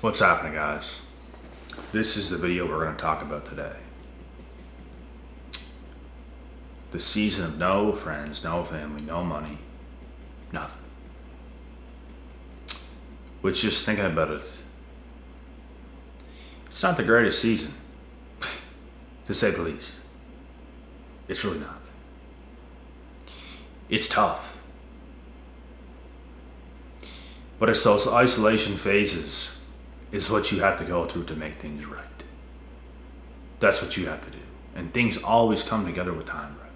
What's happening, guys? This is the video we're going to talk about today. The season of no friends, no family, no money, nothing. Which, just thinking about it, it's not the greatest season, to say the least. It's really not. It's tough. But it's those isolation phases is what you have to go through to make things right. That's what you have to do. And things always come together with time, right?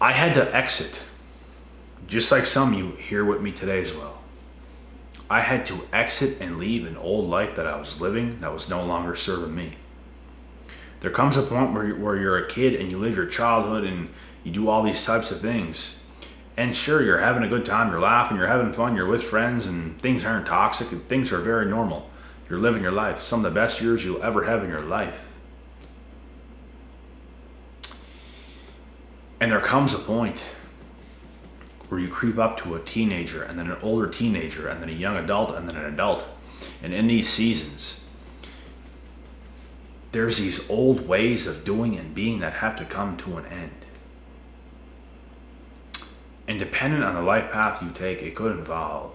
I had to exit, just like some of you here with me today as well. I had to exit and leave an old life that I was living that was no longer serving me. There comes a point where you're a kid and you live your childhood and you do all these types of things. And sure, you're having a good time, you're laughing, you're having fun, you're with friends, and things aren't toxic, and things are very normal. You're living your life, some of the best years you'll ever have in your life. And there comes a point where you creep up to a teenager, and then an older teenager, and then a young adult, and then an adult. And in these seasons, there's these old ways of doing and being that have to come to an end. And depending on the life path you take, it could involve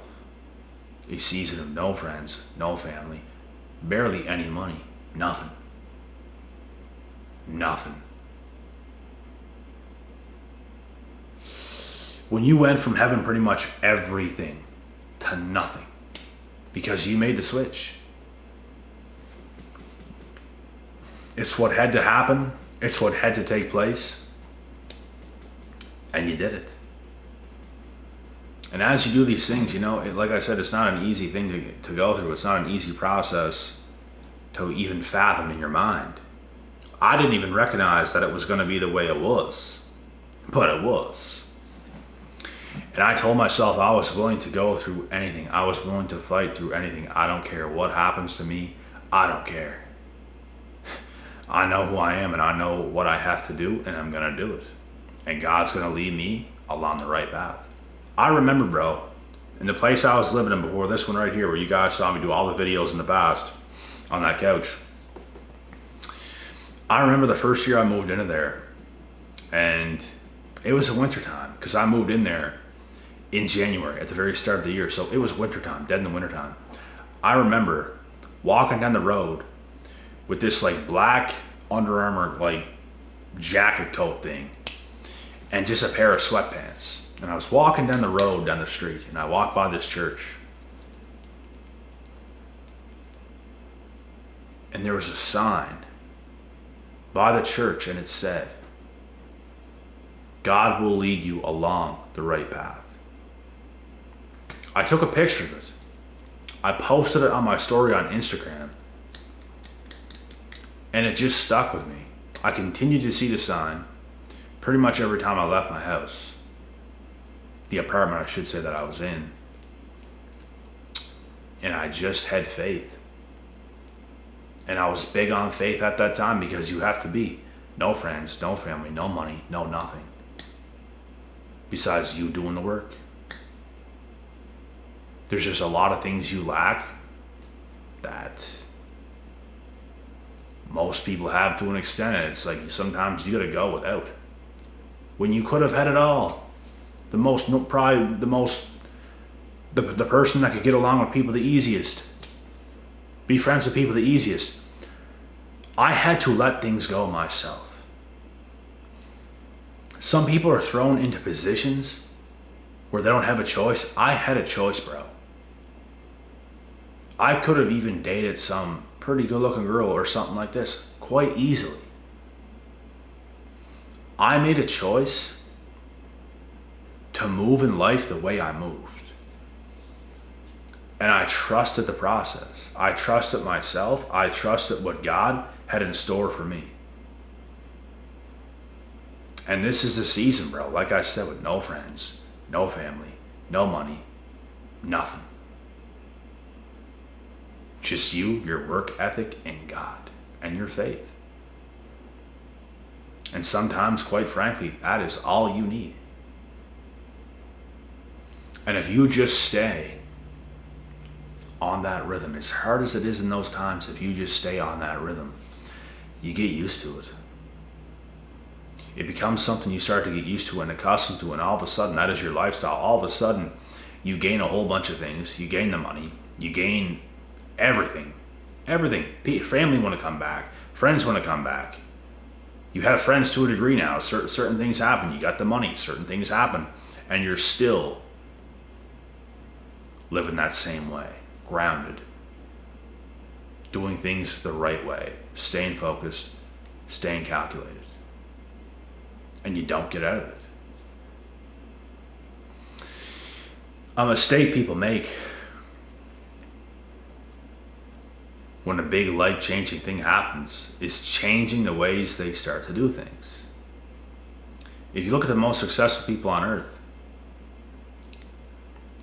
a season of no friends, no family, barely any money, nothing. Nothing. When you went from having pretty much everything to nothing because you made the switch. It's what had to happen. It's what had to take place. And you did it. And as you do these things, like I said, it's not an easy thing to go through. It's not an easy process to even fathom in your mind. I didn't even recognize that it was going to be the way it was, but it was. And I told myself I was willing to go through anything. I was willing to fight through anything. I don't care what happens to me. I don't care. I know who I am and I know what I have to do, and I'm going to do it. And God's going to lead me along the right path. I remember, bro, in the place I was living in before this one right here, where you guys saw me do all the videos in the past on that couch. I remember the first year I moved into there, and it was a winter time because I moved in there in January at the very start of the year. So it was winter time, dead in the winter time. I remember walking down the road with this like black Under Armour like jacket coat thing and just a pair of sweatpants. And I was walking down the road, down the street, and I walked by this church. And there was a sign by the church, and it said, God will lead you along the right path. I took a picture of it. I posted it on my story on Instagram. And it just stuck with me. I continued to see the sign pretty much every time I left my house. The apartment, I should say, that I was in. And I just had faith. And I was big on faith at that time because you have to be. No friends, no family, no money, no nothing. Besides you doing the work. There's just a lot of things you lack that most people have to an extent. And it's like sometimes you gotta go without. When you could have had it all. The person that could get along with people the easiest. Be friends with people the easiest. I had to let things go myself. Some people are thrown into positions where they don't have a choice. I had a choice, bro. I could have even dated some pretty good looking girl or something like this quite easily. I made a choice to move in life the way I moved. And I trusted the process. I trusted myself. I trusted what God had in store for me. And this is the season, bro. Like I said, with no friends, no family, no money, nothing. Just you, your work ethic, and God, and your faith. And sometimes, quite frankly, that is all you need. And if you just stay on that rhythm. As hard as it is in those times, if you just stay on that rhythm, you get used to it. It becomes something you start to get used to and accustomed to, and all of a sudden that is your lifestyle. All of a sudden you gain a whole bunch of things. You gain the money, you gain everything. Family want to come back, friends want to come back. You have friends to a degree now. Certain things happen. You got the money, certain things happen, and you're still living that same way, grounded, doing things the right way, staying focused, staying calculated. And you don't get out of it. A mistake people make when a big life-changing thing happens is changing the ways they start to do things. If you look at the most successful people on earth,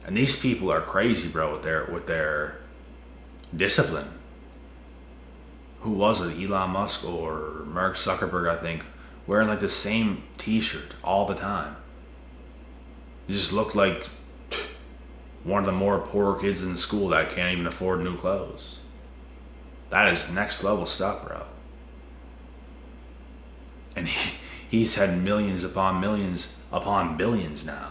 and these people are crazy, bro, with their discipline. Who was it? Elon Musk or Mark Zuckerberg, I think, wearing like the same t-shirt all the time. You just look like one of the more poor kids in school that can't even afford new clothes. That is next level stuff, bro. And he's had millions upon billions now.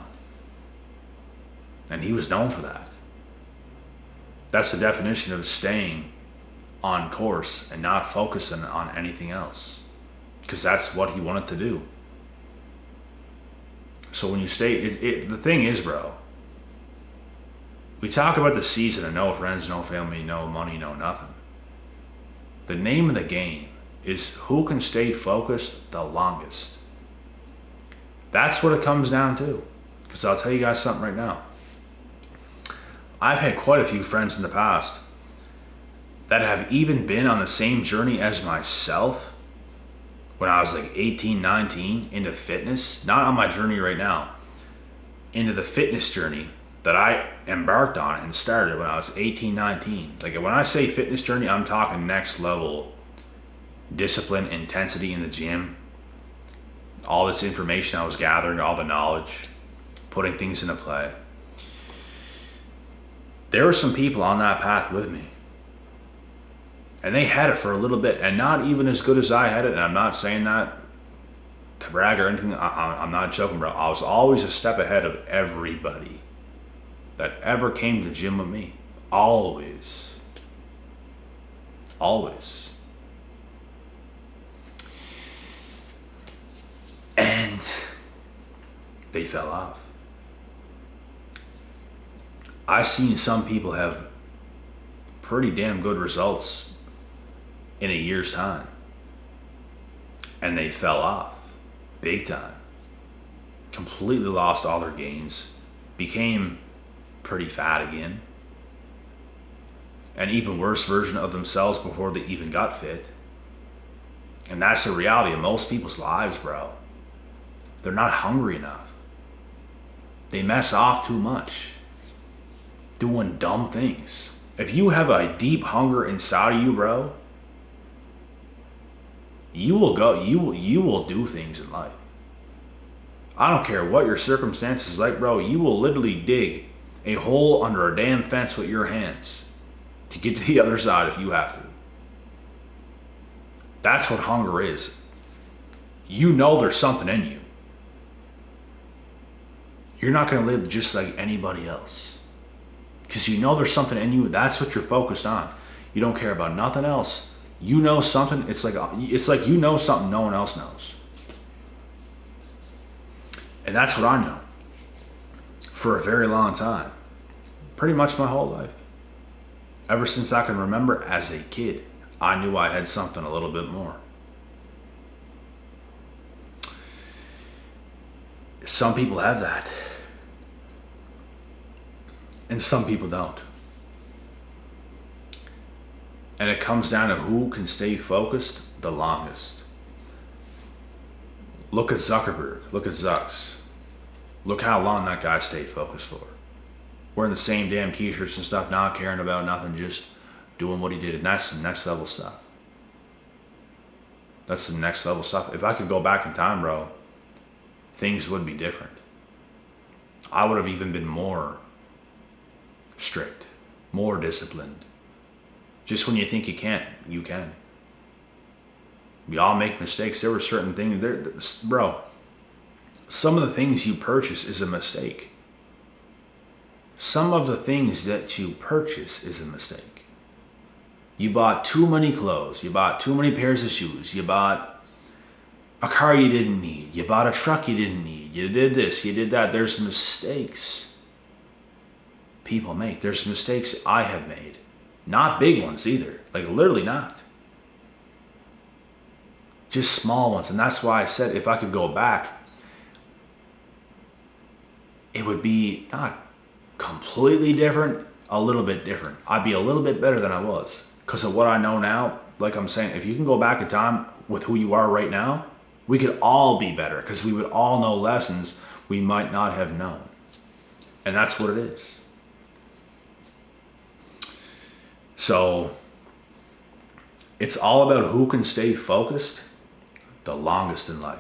And he was known for that. That's the definition of staying on course and not focusing on anything else. Because that's what he wanted to do. So when you stay, the thing is, bro, we talk about the season of no friends, no family, no money, no nothing. The name of the game is who can stay focused the longest. That's what it comes down to. Because I'll tell you guys something right now. I've had quite a few friends in the past that have even been on the same journey as myself when I was like 18, 19 into fitness, not on my journey right now, into the fitness journey that I embarked on and started when I was 18, 19. Like when I say fitness journey, I'm talking next level discipline, intensity in the gym, all this information I was gathering, all the knowledge, putting things into play. There were some people on that path with me. And they had it for a little bit, and not even as good as I had it. And I'm not saying that to brag or anything. I'm not joking, bro. I was always a step ahead of everybody that ever came to the gym with me. Always. Always. And they fell off. I've seen some people have pretty damn good results in a year's time. And they fell off big time. Completely lost all their gains. Became pretty fat again. An even worse version of themselves before they even got fit. And that's the reality of most people's lives, bro. They're not hungry enough. They mess off too much. Doing dumb things. If you have a deep hunger inside of you, bro, you will do things in life. I don't care what your circumstances is like, bro, you will literally dig a hole under a damn fence with your hands to get to the other side if you have to. That's what hunger is. You know there's something in you. You're not going to live just like anybody else. Because you know there's something in you. That's what you're focused on. You don't care about nothing else. You know something. It's like you know something no one else knows. And that's what I know. For a very long time. Pretty much my whole life. Ever since I can remember as a kid, I knew I had something a little bit more. Some people have that. And some people don't. And it comes down to who can stay focused the longest. Look at Zuckerberg. Look at Zucks. Look how long that guy stayed focused for. Wearing the same damn t-shirts and stuff, not caring about nothing, just doing what he did. And that's some next level stuff. That's some next level stuff. If I could go back in time, bro, things would be different. I would have even been more strict, more disciplined. Just when you think you can't, you can. We all make mistakes. There were certain things there, bro. Some of the things you purchase is a mistake. Some of the things that you purchase is a mistake. You bought too many clothes. You bought too many pairs of shoes. You bought a car you didn't need. You bought a truck you didn't need. You did this, you did that. There's mistakes people make. There's mistakes I have made. Not big ones either. Like literally not. Just small ones. And that's why I said if I could go back, it would be not completely different, a little bit different. I'd be a little bit better than I was. Because of what I know now, like I'm saying, if you can go back in time with who you are right now, we could all be better because we would all know lessons we might not have known. And that's what it is. So it's all about who can stay focused the longest in life.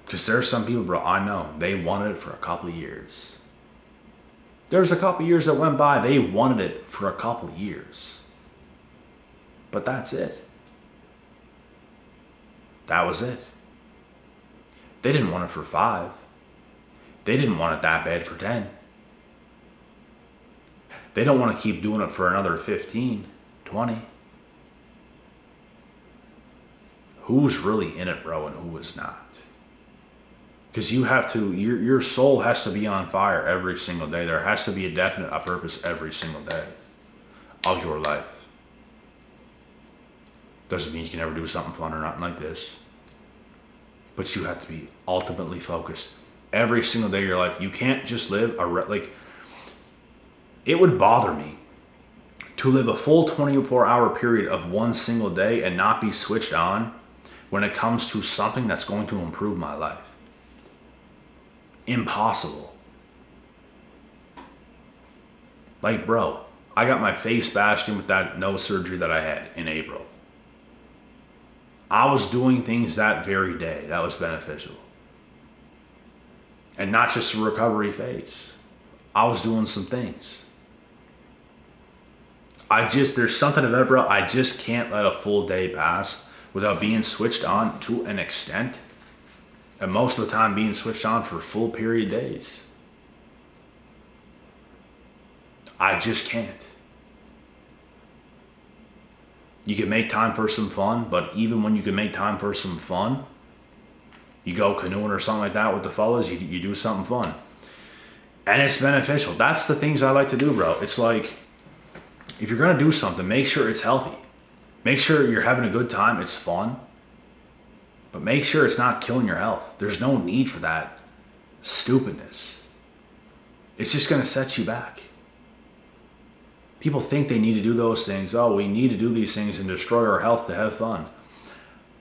Because there's some people, bro, I know, they wanted it for a couple of years. There's a couple of years that went by, they wanted it for a couple of years. But that's it. That was it. They didn't want it for 5. They didn't want it that bad for 10. They don't want to keep doing it for another 15, 20. Who's really in it, bro, and who is not? Because you have to, your soul has to be on fire every single day. There has to be a purpose every single day of your life. Doesn't mean you can never do something fun or nothing like this. But you have to be ultimately focused every single day of your life. You can't just live like, it would bother me to live a full 24-hour period of one single day and not be switched on when it comes to something that's going to improve my life. Impossible. Like, bro, I got my face bashed in with that nose surgery that I had in April. I was doing things that very day that was beneficial. And not just a recovery phase. I was doing some things. There's something about it, bro. I just can't let a full day pass without being switched on to an extent. And most of the time being switched on for full period days. I just can't. You can make time for some fun, but even when you can make time for some fun, you go canoeing or something like that with the fellas, you do something fun. And it's beneficial. That's the things I like to do, bro. It's like, if you're going to do something, make sure it's healthy. Make sure you're having a good time, it's fun. But make sure it's not killing your health. There's no need for that stupidness. It's just going to set you back. People think they need to do those things. Oh, we need to do these things and destroy our health to have fun.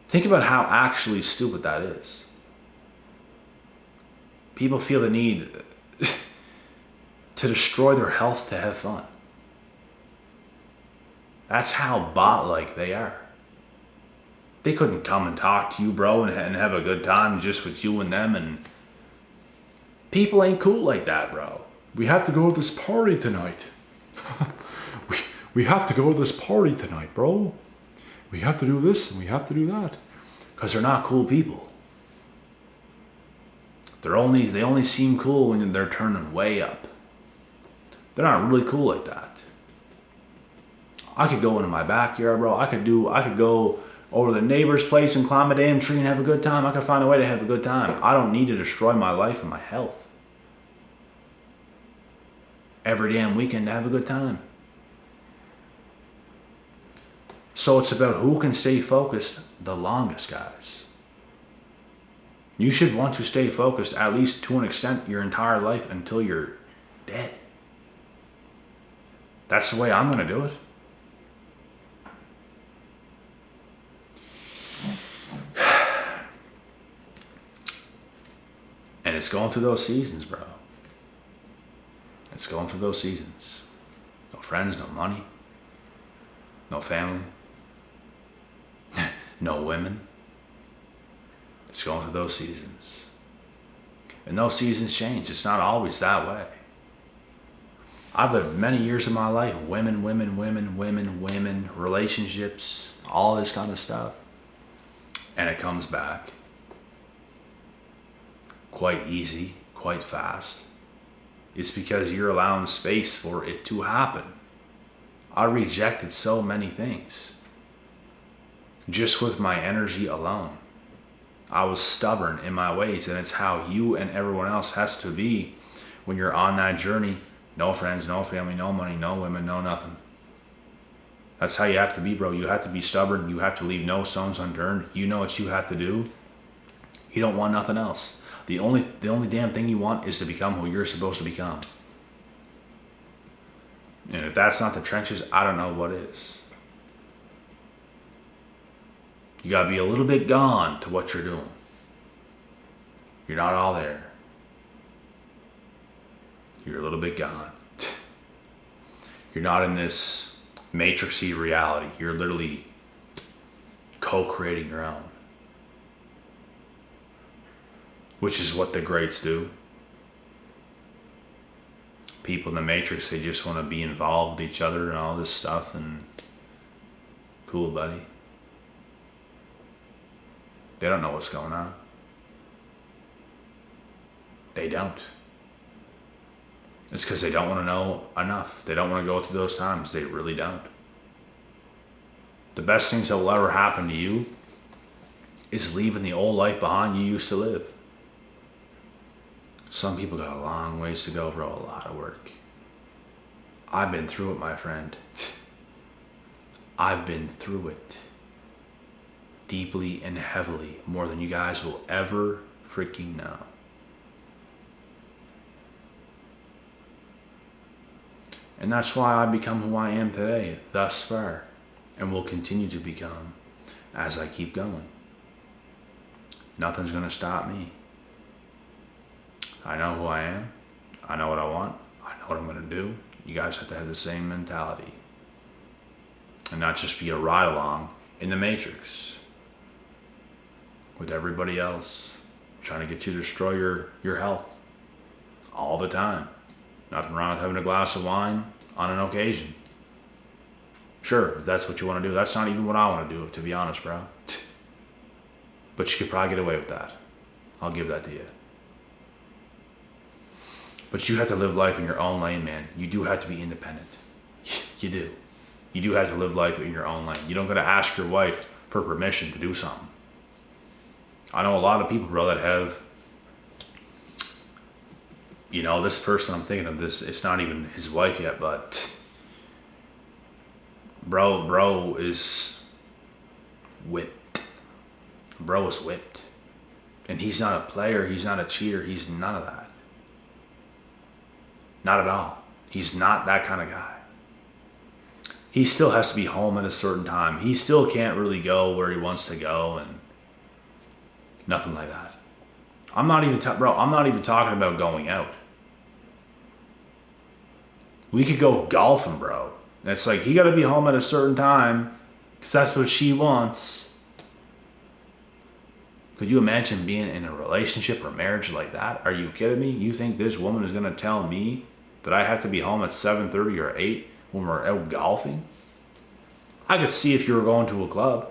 Think about how actually stupid that is. People feel the need to destroy their health to have fun. That's how bot-like they are. They couldn't come and talk to you, bro, and have a good time just with you and them. And people ain't cool like that, bro. We have to go to this party tonight. we have to go to this party tonight, bro. We have to do this and we have to do that. Because they're not cool people. They only seem cool when they're turning way up. They're not really cool like that. I could go into my backyard, bro. I could go over to the neighbor's place and climb a damn tree and have a good time. I could find a way to have a good time. I don't need to destroy my life and my health every damn weekend to have a good time. So it's about who can stay focused the longest, guys. You should want to stay focused at least to an extent your entire life until you're dead. That's the way I'm going to do it. And it's going through those seasons, bro. It's going through those seasons. No friends, no money, no family, no women. It's going through those seasons. And those seasons change. It's not always that way. I've lived many years of my life, women, relationships, all this kind of stuff. And it comes back quite easy, quite fast. It's because you're allowing space for it to happen. I rejected so many things just with my energy alone. I was stubborn in my ways, and it's how you and everyone else has to be when you're on that journey. No friends, no family, no money, no women, no nothing. That's how you have to be, bro. You have to be stubborn. You have to leave no stones unturned. You know what you have to do. You don't want nothing else. The only damn thing you want is to become who you're supposed to become. And if that's not the trenches, I don't know what is. You gotta be a little bit gone to what you're doing. You're not all there. You're a little bit gone. You're not in this matrixy reality. You're literally co-creating your own. Which is what the greats do. People in the matrix, they just want to be involved with each other and all this stuff, and cool, buddy. They don't know what's going on. They don't. It's because they don't want to know enough. They don't want to go through those times. They really don't. The best things that will ever happen to you is leaving the old life behind you used to live. Some people got a long ways to go, bro. A lot of work. I've been through it, my friend. I've been through it. Deeply and heavily. More than you guys will ever freaking know. And that's why I've become who I am today, thus far. And will continue to become as I keep going. Nothing's going to stop me. I know who I am. I know what I want. I know what I'm going to do. You guys have to have the same mentality. And not just be a ride along in the matrix with everybody else trying to get you to destroy your health all the time. Nothing wrong with having a glass of wine on an occasion. Sure, if that's what you want to do. That's not even what I want to do, to be honest, bro. But you could probably get away with that. I'll give that to you. But you have to live life in your own lane, man. You do have to be independent. You do. You do have to live life in your own lane. You don't got to ask your wife for permission to do something. I know a lot of people, bro, that have, you know, this person I'm thinking of, this, it's not even his wife yet, but bro is whipped. Bro is whipped. And he's not a player, he's not a cheater, he's none of that. Not at all. He's not that kind of guy. He still has to be home at a certain time. He still can't really go where he wants to go and nothing like that. I'm not even talking about going out. We could go golfing, bro. And it's like, he got to be home at a certain time because that's what she wants. Could you imagine being in a relationship or marriage like that? Are you kidding me? You think this woman is going to tell me that I have to be home at 7:30 or 8 when we're out golfing? I could see if you were going to a club.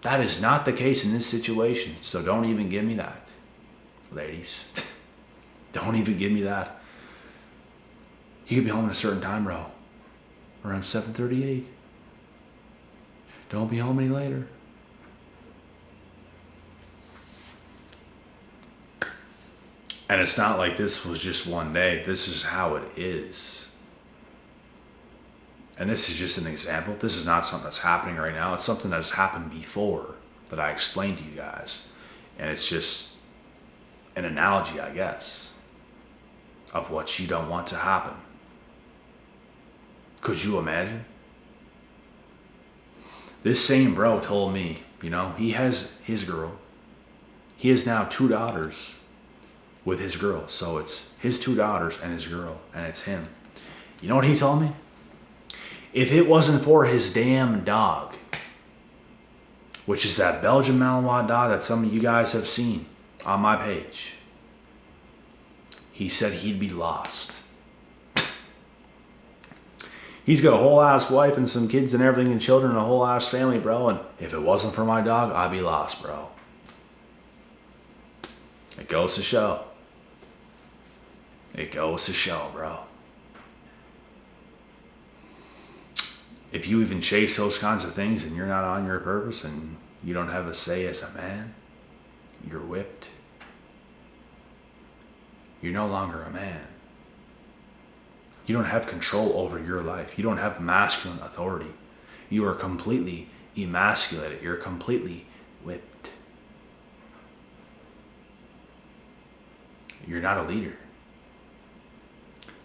That is not the case in this situation. So don't even give me that, ladies. Don't even give me that. You could be home at a certain time, bro. Around 7:38. Don't be home any later. And it's not like this was just one day. This is how it is. And this is just an example. This is not something that's happening right now. It's something that's happened before that I explained to you guys. And it's just an analogy, I guess, of what you don't want to happen. Could you imagine? This same bro told me, you know, he has his girl. He has now 2 daughters with his girl. So it's his 2 daughters and his girl, and it's him. You know what he told me? If it wasn't for his damn dog, which is that Belgian Malinois dog that some of you guys have seen on my page, he said he'd be lost. He's got a whole ass wife and some kids and everything and children and a whole ass family, bro. And if it wasn't for my dog, I'd be lost, bro. It goes to show. It goes to show, bro. If you even chase those kinds of things and you're not on your purpose and you don't have a say as a man, you're whipped. You're no longer a man. You don't have control over your life. You don't have masculine authority. You are completely emasculated. You're completely whipped. You're not a leader.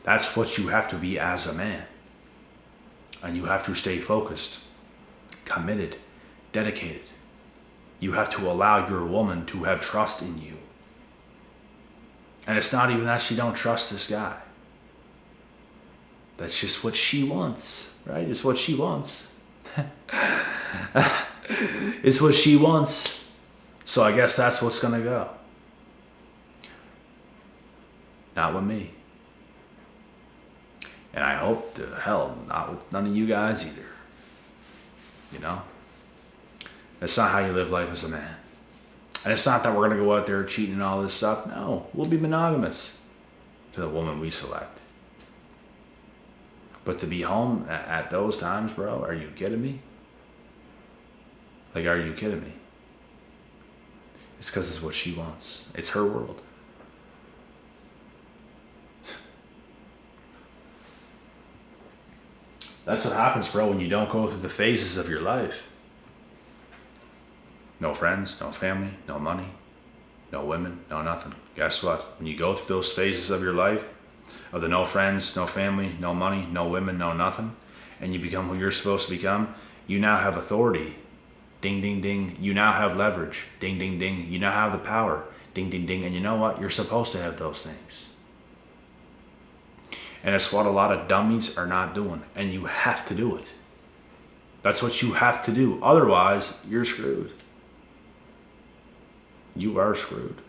That's what you have to be as a man. And you have to stay focused, committed, dedicated. You have to allow your woman to have trust in you. And it's not even that she don't trust this guy. That's just what she wants, right? It's what she wants. It's what she wants. So I guess that's what's gonna go. Not with me. And I hope to hell not with none of you guys either. You know? That's not how you live life as a man. And it's not that we're gonna go out there cheating and all this stuff. No, we'll be monogamous to the woman we select. But to be home at those times, bro, are you kidding me? Like, are you kidding me? It's because it's what she wants. It's her world. That's what happens, bro, when you don't go through the phases of your life. No friends, no family, no money, no women, no nothing. Guess what? When you go through those phases of your life, of the no friends, no family, no money, no women, no nothing, and you become who you're supposed to become, you now have authority. Ding, ding, ding. You now have leverage. Ding, ding, ding. You now have the power. Ding, ding, ding. And you know what? You're supposed to have those things. And it's what a lot of dummies are not doing. And you have to do it. That's what you have to do. Otherwise, you're screwed. You are screwed.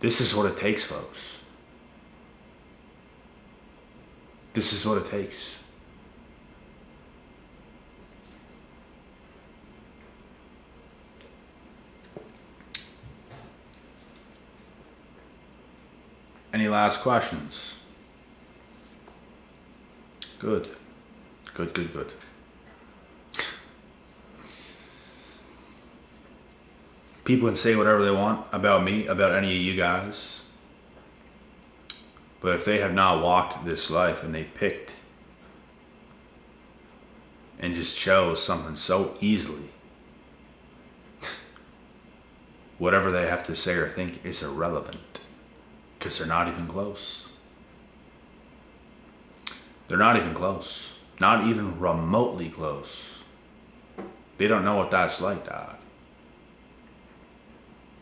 This is what it takes, folks. This is what it takes. Any last questions? Good. Good, good, good. People can say whatever they want about me, about any of you guys. But if they have not walked this life and they picked and just chose something so easily, whatever they have to say or think is irrelevant because they're not even close. They're not even close. Not even remotely close. They don't know what that's like, dog.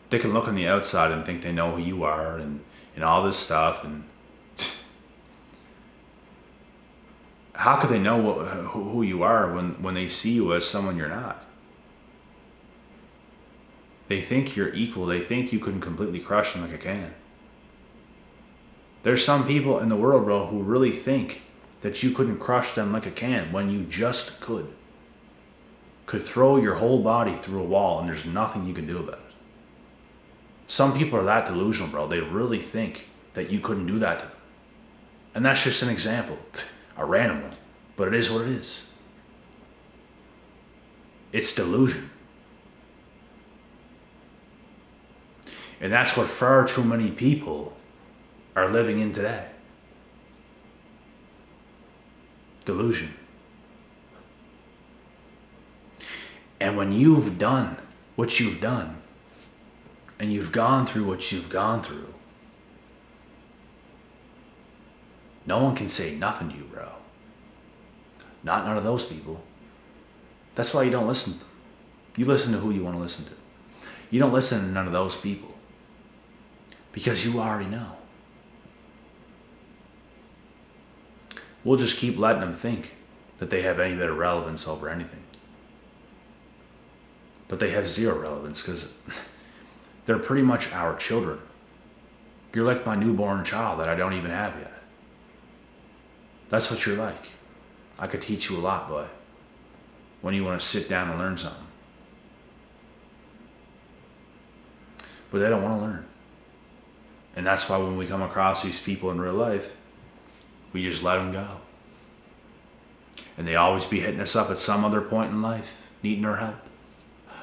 They can look on the outside and think they know who you are and all this stuff. And how could they know who you are when they see you as someone you're not? They think you're equal. They think you can completely crush them like a can. There's some people in the world, bro, who really think that you couldn't crush them like a can when you just could. Could throw your whole body through a wall and there's nothing you can do about it. Some people are that delusional, bro. They really think that you couldn't do that to them. And that's just an example. A random one. But it is what it is. It's delusion. And that's what far too many people are living in today. Delusion. And when you've done what you've done, and you've gone through what you've gone through, no one can say nothing to you, bro. Not none of those people. That's why you don't listen to them. You listen to who you want to listen to. You don't listen to none of those people. Because you already know. We'll just keep letting them think that they have any bit of relevance over anything. But they have zero relevance because they're pretty much our children. You're like my newborn child that I don't even have yet. That's what you're like. I could teach you a lot, boy, when you want to sit down and learn something. But they don't want to learn. And that's why when we come across these people in real life, we just let them go. And they always be hitting us up at some other point in life, needing our help.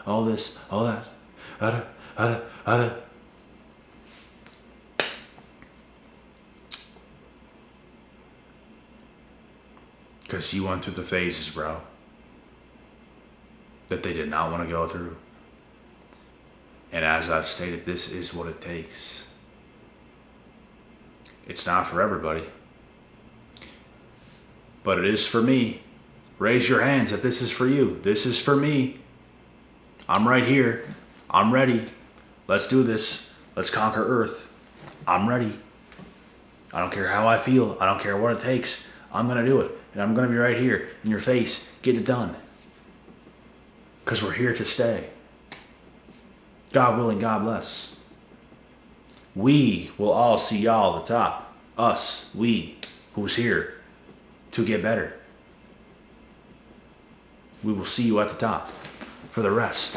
All this, all that. Other. Because you went through the phases, bro, that they did not want to go through. And as I've stated, this is what it takes. It's not for everybody, but it is for me. Raise your hands if this is for you. This is for me. I'm right here. I'm ready. Let's do this. Let's conquer Earth. I'm ready. I don't care how I feel. I don't care what it takes. I'm going to do it. And I'm going to be right here in your face. Get it done. Because we're here to stay. God willing, God bless. We will all see y'all at the top. Us, we, who's here to get better. We will see you at the top. For the rest,